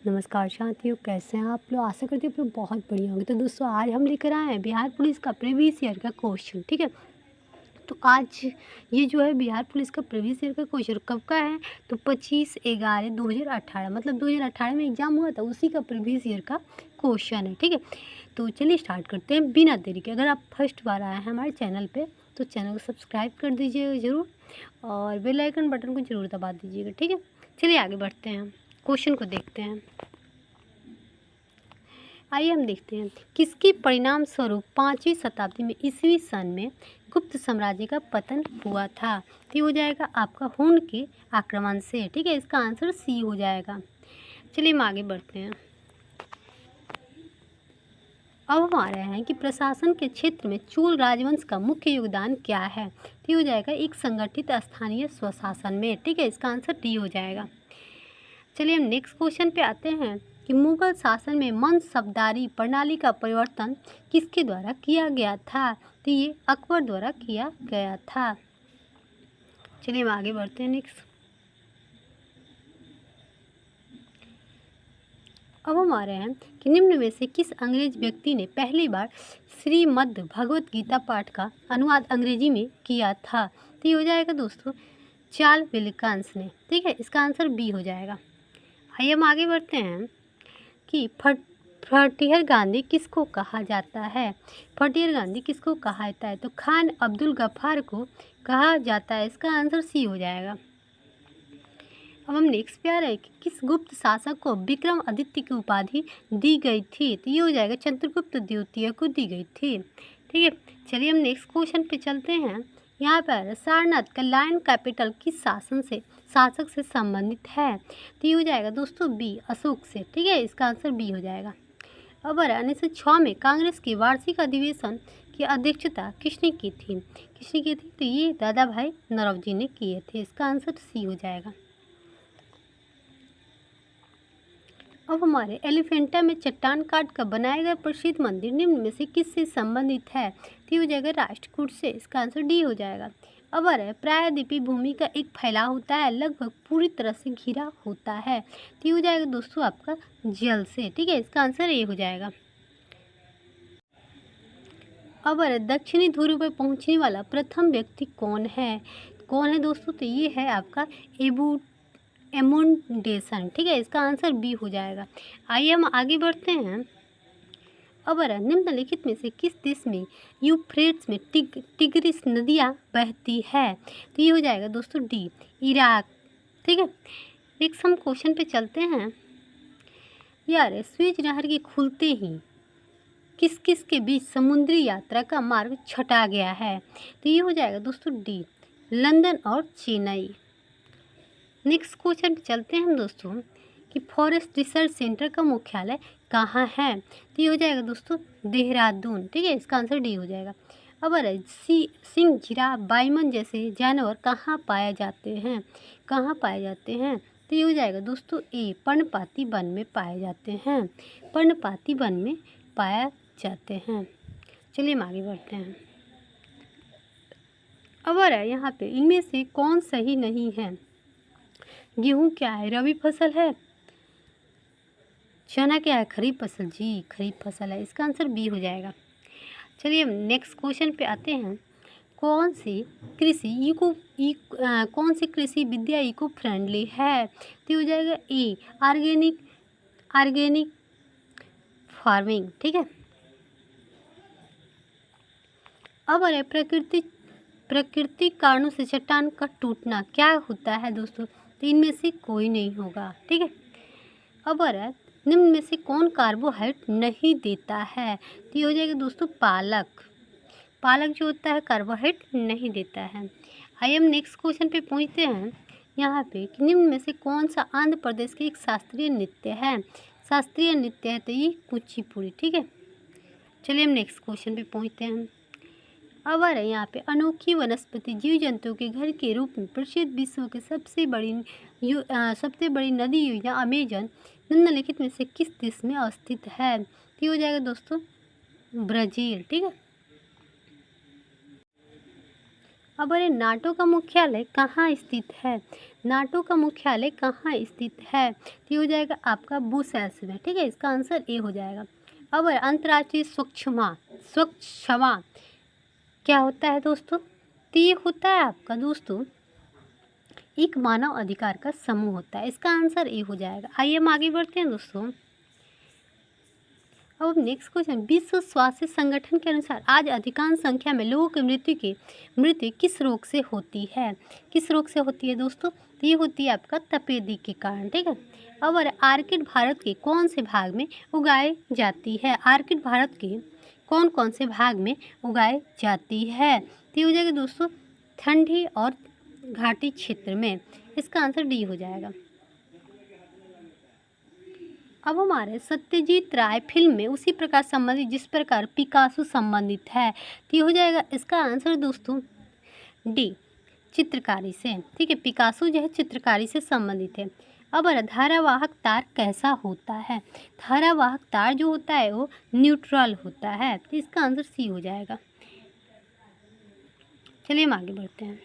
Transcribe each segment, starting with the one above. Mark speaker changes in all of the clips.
Speaker 1: नमस्कार साथियों, कैसे हैं आप लोग? आशा करती हूँ आप लोग बहुत बढ़िया होंगे। तो दोस्तों आज हम लेकर आए हैं बिहार पुलिस का प्रीवियस ईयर का क्वेश्चन, ठीक है। तो आज ये जो है बिहार पुलिस का प्रीवियस ईयर का क्वेश्चन कब का है? तो 25/11/2018 मतलब 2018 में एग्जाम हुआ था, उसी का प्रीवियस ईयर का क्वेश्चन है, ठीक है। तो चलिए स्टार्ट करते हैं बिना देरी के। अगर आप फर्स्ट बार आए हैं हमारे चैनल पे तो चैनल को सब्सक्राइब कर दीजिएगा ज़रूर और बेल आइकन बटन को ज़रूर दबा दीजिएगा, ठीक है। चलिए आगे बढ़ते हैं, क्वेश्चन को देखते हैं। आइए हम देखते हैं किसके परिणाम स्वरूप 5वीं शताब्दी में ईसवी सन में गुप्त साम्राज्य का पतन हुआ था। तो ये हो जाएगा आपका हुन के आक्रमण से, ठीक है। इसका आंसर सी हो जाएगा। चलिए हम आगे बढ़ते हैं। अब हम आ रहे हैं कि प्रशासन के क्षेत्र में चोल राजवंश का मुख्य योगदान क्या है। तो ये हो जाएगा एक संगठित स्थानीय स्वशासन में, ठीक है। इसका आंसर डी हो जाएगा। चलिए हम नेक्स्ट क्वेश्चन पे आते हैं कि मुगल शासन में मनसबदारी प्रणाली का परिवर्तन किसके द्वारा किया गया था। तो ये अकबर द्वारा किया गया था। चलिए हम आगे बढ़ते हैं नेक्स्ट। अब हम आ रहे हैं कि निम्न में से किस अंग्रेज व्यक्ति ने पहली बार श्रीमद् भगवत गीता पाठ का अनुवाद अंग्रेजी में किया था। तो ये हो जाएगा दोस्तों चार्ल्स विल्किंस ने, ठीक है। इसका आंसर बी हो जाएगा। आइए हम आगे बढ़ते हैं कि फटीहर गांधी किसको कहा जाता है। फटीहर गांधी किसको कहा जाता है? तो खान अब्दुल गफ्फार को कहा जाता है। इसका आंसर सी हो जाएगा। अब हम नेक्स्ट पे आ रहे हैं कि किस गुप्त शासक को विक्रम आदित्य की उपाधि दी गई थी। तो ये हो जाएगा चंद्रगुप्त द्वितीय को दी गई थी, ठीक है। चलिए हम नेक्स्ट क्वेश्चन पे चलते हैं। यहाँ पर सारनाथ का लायन कैपिटल किस शासक से संबंधित है। तो ये हो जाएगा दोस्तों बी अशोक से, ठीक है। इसका आंसर बी हो जाएगा। अब 1906 में कांग्रेस के वार्षिक अधिवेशन की अध्यक्षता किसने की थी? तो ये दादा भाई नौरोजी ने किए थे। इसका आंसर सी हो जाएगा। अब हमारे एलिफेंटा में चट्टान काट कर बनाया गया प्रसिद्ध मंदिर निम्न में से किससे संबंधित है। तो ये हो जाएगा राष्ट्रकूट से। इसका आंसर डी हो जाएगा। अब प्रायद्वीपीय भूमि का एक फैलाव होता है, लगभग पूरी तरह से घिरा होता है। तो ये हो जाएगा दोस्तों आपका जल से, ठीक है। इसका आंसर ए हो जाएगा। अब दक्षिणी ध्रुव पर पहुंचने वाला प्रथम व्यक्ति कौन है दोस्तों? तो ये है आपका एमुंडेशन, ठीक है। इसका आंसर बी हो जाएगा। आइए हम आगे बढ़ते हैं। अब निम्नलिखित में से किस देश में यूफ्रेट्स में टिग्रिस नदियाँ बहती है। तो ये हो जाएगा दोस्तों डी इराक, ठीक है। नेक्स्ट हम क्वेश्चन पे चलते हैं। यार स्वेज नहर के खुलते ही किस किस के बीच समुद्री यात्रा का मार्ग छटा गया है। तो ये हो जाएगा दोस्तों डी लंदन और चेन्नई। नेक्स्ट क्वेश्चन पे चलते हैं हम दोस्तों कि फॉरेस्ट रिसर्च सेंटर का मुख्यालय कहाँ है। तो ये हो जाएगा दोस्तों देहरादून, ठीक है। इसका आंसर डी हो जाएगा। अब सिंह, जिराफ, बाइमन जैसे जानवर कहाँ पाए जाते हैं? तो ये हो जाएगा दोस्तों ए पर्णपाती वन में पाए जाते हैं। पर्णपाती वन में पाया जाते हैं। चलिए हम आगे बढ़ते हैं। अब यहाँ पे इनमें से कौन सही नहीं है। गेहूँ क्या है? रबी फसल है। चना क्या है? खरीफ फसल। जी खरीफ फसल है। इसका आंसर बी हो जाएगा। चलिए हम नेक्स्ट क्वेश्चन पे आते हैं। कौन सी कृषि विद्या इको फ्रेंडली है। तो हो जाएगा ए ऑर्गेनिक फार्मिंग, ठीक है। अब प्राकृतिक कारणों से चट्टान का टूटना क्या होता है दोस्तों? तो इनमें से कोई नहीं होगा, ठीक है। अब निम्न में से कौन कार्बोहाइड्रेट नहीं देता है। तो ये हो जाएगा दोस्तों पालक जो होता है कार्बोहाइड्रेट नहीं देता है। आइए हम नेक्स्ट क्वेश्चन पे पहुंचते हैं। यहाँ पे कि निम्न में से कौन सा आंध्र प्रदेश का एक शास्त्रीय नृत्य है। तो ये कुचिपुड़ी, ठीक है। चलिए हम नेक्स्ट क्वेश्चन पे पहुंचते हैं। अब यहाँ पे अनोखी वनस्पति जीव जंतु के घर के रूप में प्रसिद्ध विश्व की सबसे बड़ी नदी योजना अमेजन निम्नलिखित में से किस देश में अवस्थित है। तो ये हो जाएगा दोस्तों ब्राज़ील, ठीक है। अब अरे नाटो का मुख्यालय कहाँ स्थित है? नाटो का मुख्यालय कहाँ स्थित है? तो ये हो जाएगा आपका ब्रुसेल्स में। ठीक है, इसका आंसर ए हो जाएगा। अब अंतर्राष्ट्रीय स्वच्छमा क्या होता है दोस्तों? तो ये होता है आपका दोस्तों एक मानव अधिकार का समूह होता है। इसका आंसर ए हो जाएगा। आइए हम आगे बढ़ते हैं दोस्तों। अब नेक्स्ट क्वेश्चन, विश्व स्वास्थ्य संगठन के अनुसार आज अधिकांश संख्या में लोगों की मृत्यु किस रोग से होती है? किस रोग से होती है दोस्तों? तो ये होती है आपका तपेदिक के कारण। ठीक है, अब आर्किड भारत के कौन से भाग में उगाई जाती है? आर्किड भारत के कौन कौन से भाग में उगाई जाती है? तो ये हो जाएगा दोस्तों ठंडी और घाटी क्षेत्र में। इसका आंसर डी हो जाएगा। अब हमारे सत्यजीत राय फिल्म में उसी प्रकार संबंधित जिस प्रकार पिकासो संबंधित है। तो ये हो जाएगा इसका आंसर दोस्तों डी, चित्रकारी से। ठीक है, पिकासो जो है चित्रकारी से संबंधित है। अब धारावाहक तार कैसा होता है? धारावाहक तार जो होता है वो न्यूट्रल होता है। तो इसका आंसर सी हो जाएगा। चलिए हम आगे बढ़ते हैं।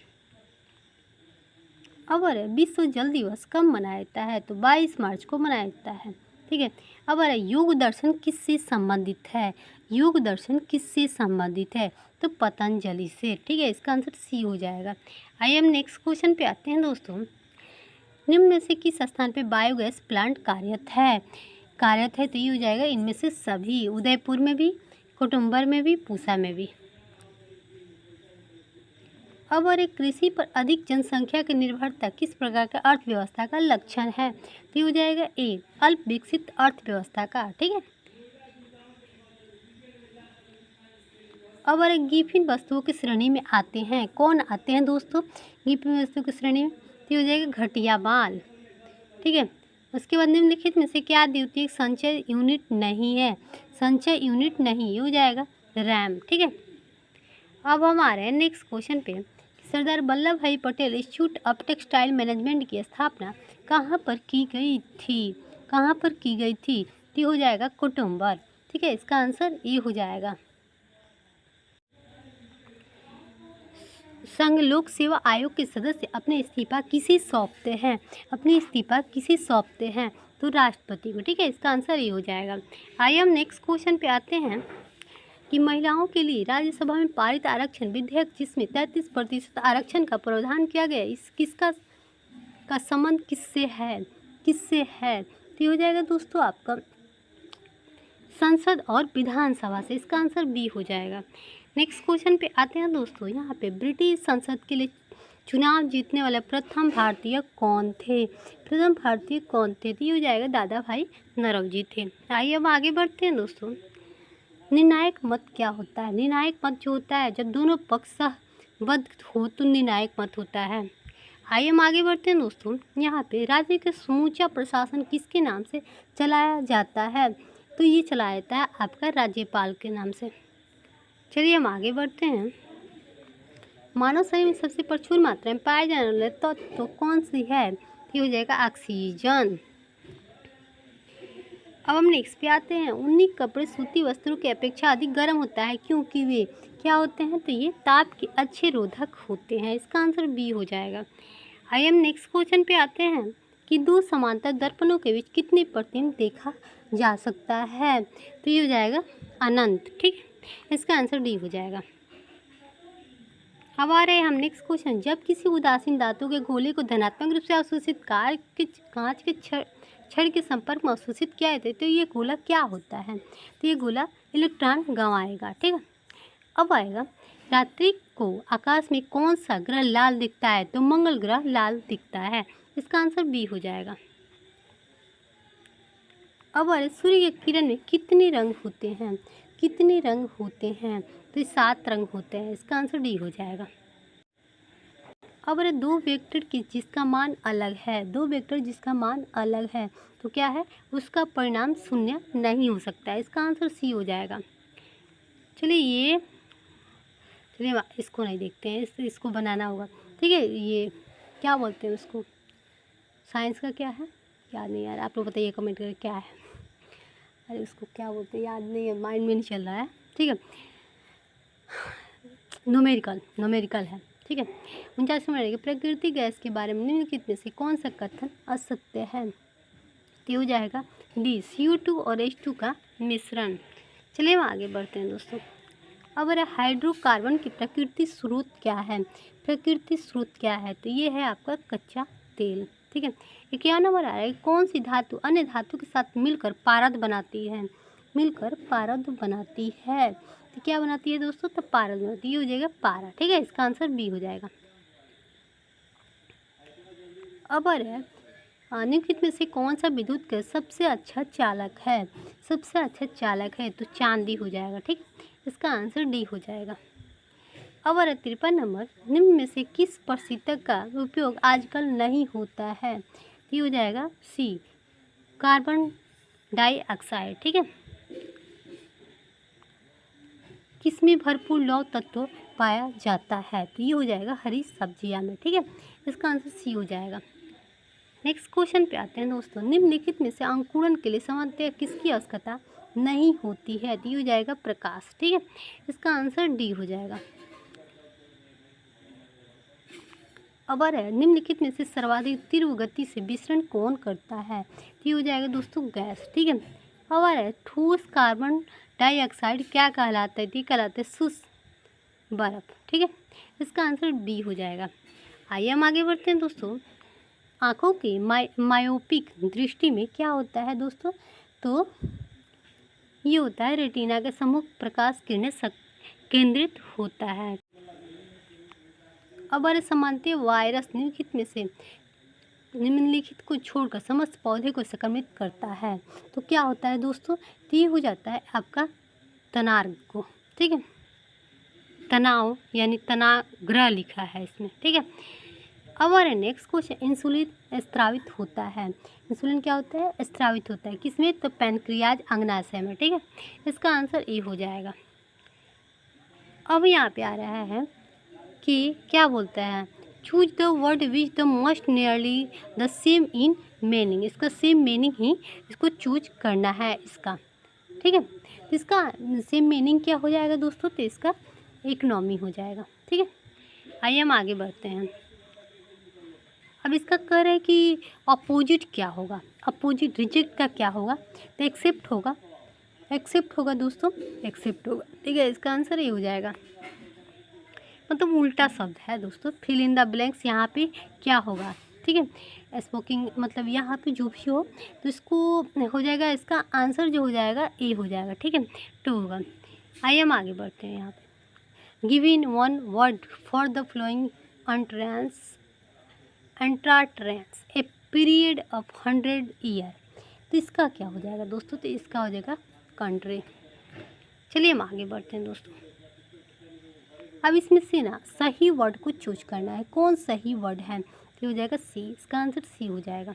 Speaker 1: अब विश्व जल दिवस कब मनाया जाता है? तो 22 मार्च को मनाया जाता है। ठीक है, अब योग दर्शन किससे संबंधित है? योग दर्शन किससे संबंधित है? तो पतंजलि से। ठीक है, इसका आंसर सी हो जाएगा। आइए हम नेक्स्ट क्वेश्चन पे आते हैं दोस्तों। निम्न में से किस स्थान पे बायोगैस प्लांट कार्यरत है? तो ये हो जाएगा इनमें से सभी, उदयपुर में भी, कुटुम्बर में भी, पूसा में भी। अब कृषि पर अधिक जनसंख्या की निर्भरता किस प्रकार की अर्थव्यवस्था का लक्षण है? तो ये हो जाएगा ए, अल्प विकसित अर्थव्यवस्था का। ठीक है, अब गिफिन वस्तुओं की श्रेणी में आते हैं। कौन आते हैं दोस्तों गिफिन वस्तुओं की श्रेणी में? तो ये हो जाएगा घटिया माल। ठीक है, उसके बाद निम्नलिखित में से क्या द्वितीयक संचय यूनिट नहीं है? संचय यूनिट नहीं, ये हो जाएगा रैम। ठीक है, अब हम आ रहे हैं नेक्स्ट क्वेश्चन पे। सरदार वल्लभ भाई Patel institute of textile management की स्थापना कहाँ पर की गई थी? कहाँ पर की गई थी? तो हो जाएगा कुटुम्बर। ठीक है, इसका आंसर ये हो जाएगा। संघ लोक सेवा आयोग के सदस्य अपने इस्तीफा किसे सौंपते हैं? अपने इस्तीफा किसे सौंपते हैं? तो राष्ट्रपति को। ठीक है, इसका आंसर ये हो जाएगा। आइए हम नेक्स्ट क्वेश्चन पे आते हैं कि महिलाओं के लिए राज्यसभा में पारित आरक्षण विधेयक जिसमें 33% आरक्षण का प्रावधान किया गया, इस किसका संबंध किससे है? तो हो जाएगा दोस्तों आपका संसद और विधानसभा से। इसका आंसर बी हो जाएगा। नेक्स्ट क्वेश्चन पे आते हैं दोस्तों। यहाँ पे ब्रिटिश संसद के लिए चुनाव जीतने वाले प्रथम भारतीय कौन थे? तो ये हो जाएगा दादा भाई नौरोजी थे। आइए अब आगे बढ़ते हैं दोस्तों। निर्णायक मत क्या होता है? निर्णायक मत जो होता है जब दोनों पक्ष सहमत हो तो निर्णायक मत होता है। आइए हम आगे बढ़ते हैं दोस्तों। यहाँ पे राज्य का समूचा प्रशासन किसके नाम से चलाया जाता है? तो ये चलाया जाता है आपका राज्यपाल के नाम से। चलिए हम आगे बढ़ते हैं। मानव शरीर में सबसे प्रचुर मात्रा में पाए जाने वाले तत्व तो कौन सी है? ये हो जाएगा ऑक्सीजन। अब हम नेक्स्ट पे आते हैं। ऊनी कपड़े सूती वस्त्रों की अपेक्षा अधिक गर्म होता है क्योंकि वे क्या होते हैं? तो ये ताप के अच्छे रोधक होते हैं। इसका आंसर बी हो जाएगा। आइए हम नेक्स्ट क्वेश्चन पे आते हैं कि दो समांतर दर्पणों के बीच कितने प्रतिबिंब देखा जा सकता है? तो ये हो जाएगा अनंत। ठीक है, इसका आंसर डी हो जाएगा। अब आ रहे हैं हम नेक्स्ट क्वेश्चन। जब किसी उदासीन धातु के गोले को धनात्मक रूप से अवशोषित कांच के छड़ के संपर्क में अवशोषित किया जाता है तो ये गोला क्या होता है? तो ये गोला इलेक्ट्रॉन गंवाएगा। ठीक है, अब आएगा रात्रि को आकाश में कौन सा ग्रह लाल दिखता है? तो मंगल ग्रह लाल दिखता है। इसका आंसर बी हो जाएगा। अब सूर्य की किरण में कितने रंग होते हैं? तो 7 रंग होते हैं। इसका आंसर डी हो जाएगा। अब दो वेक्टर जिसका मान अलग है तो क्या है? उसका परिणाम शून्य नहीं हो सकता है। इसका आंसर सी हो जाएगा। चलिए इसको नहीं देखते हैं, इसको बनाना होगा। ठीक है, ये क्या बोलते हैं उसको? साइंस का क्या है? याद नहीं यार, आप लोग बताइए कमेंट करके क्या है। अरे उसको क्या बोलते हैं, याद नहीं है, माइंड में नहीं चल रहा है। ठीक है, न्यूमेरिकल है। ठीक ठीक है। 49वां रहेगा, प्राकृतिक गैस के बारे में निम्नलिखित में से कौन सा कथन असत्य है? तो ये हो जाएगा डी, CO2 और H2 का मिश्रण। चलिए हम आगे बढ़ते हैं दोस्तों। अब हाइड्रोकार्बन की प्रकृति स्रोत क्या है? प्रकृति स्रोत क्या है? तो ये है आपका कच्चा तेल, ठीक है। 51 नंबर आ रहा है, कौन सी धातु अन्य धातु के साथ मिलकर पारद बनाती है? मिलकर पारद बनाती है, तो क्या बनाती है दोस्तों? तो पारद बनाती है, ये हो जाएगा पारा, ठीक है। इसका आंसर बी हो जाएगा। अब निम्नलिखित में से कौन सा विद्युत का सबसे अच्छा चालक है? सबसे अच्छा चालक है तो चांदी हो जाएगा, ठीक। इसका आंसर डी हो जाएगा। अब 53 नंबर, निम्न में से किस प्रशीतक का उपयोग आजकल नहीं होता है? ये हो जाएगा सी, कार्बन डाइऑक्साइड, ठीक है। किसमें भरपूर लौह तत्व पाया जाता है? तो ये हो जाएगा हरी सब्जियां में, ठीक है। इसका आंसर सी हो जाएगा। नेक्स्ट क्वेश्चन पे आते हैं दोस्तों। निम्नलिखित में से अंकुरण के लिए सामान्यतः किसकी आवश्यकता नहीं होती है? तो ये हो जाएगा प्रकाश, ठीक है। इसका आंसर डी हो जाएगा। अब निम्नलिखित में से सर्वाधिक तीव्र गति से विसरण कौन करता है? तो ये हो जाएगा दोस्तों गैस, ठीक है। अब ठोस कार्बन डाइऑक्साइड क्या कहलाता है? ये कहलाता है शुष्क बर्फ, ठीक है। इसका आंसर बी हो जाएगा। आइए हम आगे बढ़ते हैं दोस्तों। आँखों की मायोपिक दृष्टि में क्या होता है दोस्तों? तो ये होता है रेटिना के सम्मुख प्रकाश किरणें केंद्रित होता है। अब सामान्यतः वायरस निम्नलिखित को छोड़कर समस्त पौधे को संक्रमित करता है, तो क्या होता है दोस्तों? तो ये हो जाता है आपका तनार्ग को, ठीक है। तनाव यानी तनाग्रह लिखा है इसमें, ठीक है। अब नेक्स्ट क्वेश्चन, इंसुलिन स्त्रावित होता है। इंसुलिन क्या होता है? स्त्रावित होता है किसमें? तो पैनक्रियाज अग्नाशय में, ठीक है। इसका आंसर ए हो जाएगा। अब यहाँ पे आ रहा है कि क्या बोलता है, choose the word which the most nearly the same in meaning. इसका सेम मीनिंग ही इसको चूज करना है इसका, ठीक है। तो इसका सेम मीनिंग क्या हो जाएगा दोस्तों? तो इसका इकोनॉमी हो जाएगा, ठीक है। आइए हम आगे बढ़ते हैं। अब इसका कह रहा है कि अपोजिट क्या होगा? अपोजिट रिजेक्ट का क्या होगा? तो एक्सेप्ट होगा। एक्सेप्ट होगा दोस्तों, एक्सेप्ट होगा, ठीक है। इसका आंसर ये हो जाएगा। मतलब उल्टा शब्द है दोस्तों। फिल इन द ब्लैंक्स यहाँ पे क्या होगा, ठीक है। स्पोकिंग मतलब यहाँ पे जो भी हो तो इसको हो जाएगा, इसका आंसर जो हो जाएगा ए हो जाएगा, ठीक है। टू होगा। आइए हम आगे बढ़ते हैं। यहाँ पे give in one word for the following एंट्राट्रेंस ए पीरियड ऑफ 100 ईयर। तो इसका क्या हो जाएगा दोस्तों? तो इसका हो जाएगा कंट्री। चलिए हम आगे बढ़ते हैं दोस्तों। अब इसमें से ना सही वर्ड को चूज करना है। कौन सही वर्ड है? तो हो जाएगा सी, इसका आंसर सी हो जाएगा,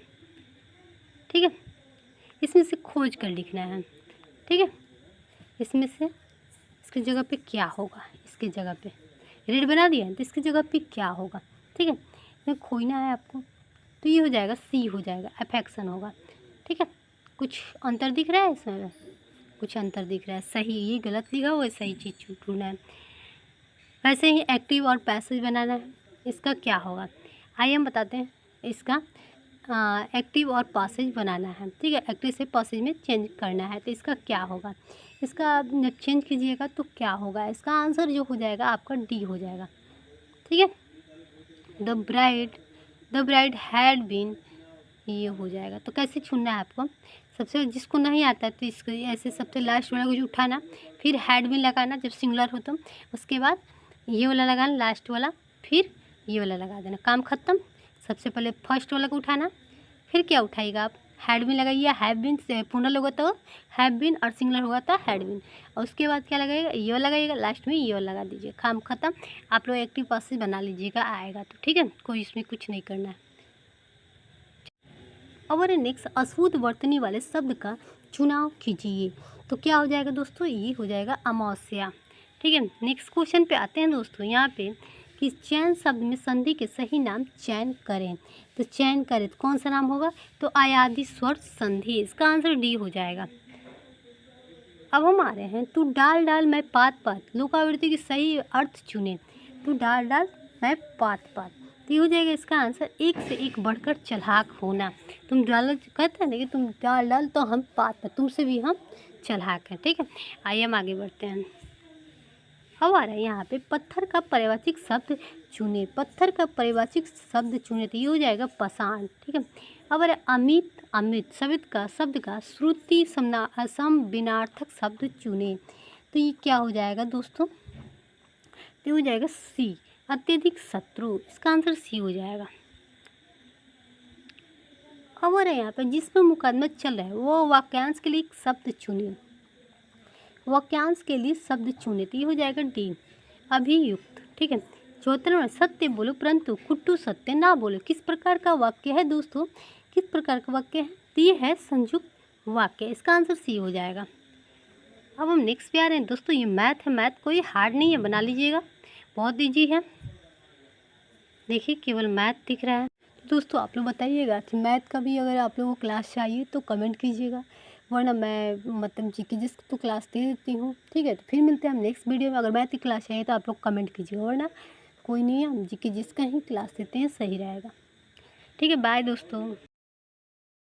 Speaker 1: ठीक है। इसमें से खोज कर लिखना है, ठीक है। इसमें से इसकी जगह पे क्या होगा, इसकी जगह पे रेड बना दिया है तो इसकी जगह पे क्या होगा, ठीक है। इसमें खोजना है आपको, तो ये हो जाएगा सी हो जाएगा, अफेक्शन होगा, ठीक है। कुछ अंतर दिख रहा है इसमें? कुछ अंतर दिख रहा है, सही ये गलत लिखा हुआ है, सही चीज़ ढूंढना है। वैसे ही एक्टिव और पैसिव बनाना है, इसका क्या होगा? आइए हम बताते हैं। इसका एक्टिव और पासेज बनाना है, ठीक है। एक्टिव से पासेज में चेंज करना है, तो इसका क्या होगा? इसका जब चेंज कीजिएगा तो क्या होगा? इसका आंसर जो हो जाएगा आपका डी हो जाएगा, ठीक है। द ब्राइड हैड बीन, ये हो जाएगा। तो कैसे चुनना है आपको? सबसे जिसको नहीं आता है तो इसको ऐसे सबसे लास्ट वाला कुछ उठाना, फिर हैड बीन लगाना जब सिंगुलर हो तो, उसके बाद ये वाला लगाना लास्ट वाला, फिर ये वाला लगा देना, काम खत्म। सबसे पहले फर्स्ट वाला को उठाना, फिर क्या उठाएगा आप? हैड बीन लगाइए, हैव बीन से पूर्ण होगा तो हैव बीन और सिंगुलर होगा तो हैड बीन, और उसके बाद क्या लगाइएगा? ये वाला लगाइएगा, लास्ट में ये वाला लगा दीजिए, काम खत्म। आप लोग एक्टिव पासेज बना लीजिएगा, आएगा तो, ठीक है। कोई इसमें कुछ नहीं करना है। अब नेक्स्ट अशुद्ध वर्तनी वाले शब्द का चुनाव कीजिए। तो क्या हो जाएगा दोस्तों? ये हो जाएगा अमावस्या, ठीक है। नेक्स्ट क्वेश्चन पे आते हैं दोस्तों। यहाँ पे कि चयन शब्द में संधि के सही नाम चयन करें। तो चयन करें तो कौन सा नाम होगा? तो आयादी स्वर संधि, इसका आंसर डी हो जाएगा। अब हम आ रहे हैं, तू डाल डाल मैं पात पात, लोकावृत्ति की सही अर्थ चुने। तू डाल डाल मैं पात पात। तो ये हो जाएगा इसका आंसर, एक से एक बढ़कर चालाक होना। तुम डालो, कहते हैं ना कि तुम डाल डाल तो हम पात पात, तुमसे भी हम चालाक हैं। ठीक है, आइए हम आगे बढ़ते हैं। अब आ रहा है यहाँ पे पत्थर का परिवाचिक शब्द चुने। पत्थर का परिवाचिक शब्द चुने, तो ये हो जाएगा पाषाण। ठीक है, अब आ रहा है अमित। अमित शब्द का श्रुति समविनार्थक शब्द चुने, तो ये क्या हो जाएगा दोस्तों, तो हो जाएगा सी, अत्यधिक शत्रु। इसका आंसर सी हो जाएगा। अब आ रहा है यहाँ पे जिसमें मुकदमा चल रहा है वो वाक्यांश के लिए एक शब्द चुने। वाक्यांश के लिए शब्द चुने, तो ये हो जाएगा डी, अभियुक्त। ठीक है, 74 नंबर, सत्य बोलो परंतु कुट्टू सत्य ना बोलो। किस प्रकार का वाक्य है दोस्तों, किस प्रकार का वाक्य है, तो ये है संयुक्त वाक्य। इसका आंसर सी हो जाएगा। अब हम नेक्स्ट पे आ रहे हैं दोस्तों, ये मैथ है। मैथ कोई हार्ड नहीं है, बना लीजिएगा, बहुत ईजी है। देखिए केवल मैथ दिख रहा है। तो दोस्तों आप लोग बताइएगा कि मैथ का भी अगर आप लोगों को क्लास चाहिए तो कमेंट कीजिएगा, वरना मैं मतलब जीके जिस तो क्लास दे देती हूँ। ठीक है, तो फिर मिलते हैं हम नेक्स्ट वीडियो में। अगर मैथ की क्लास चाहिए तो आप लोग कमेंट कीजिएगा, वरना कोई नहीं है, हम जीके जिसका ही क्लास देते हैं, सही रहेगा। ठीक है, बाय दोस्तों।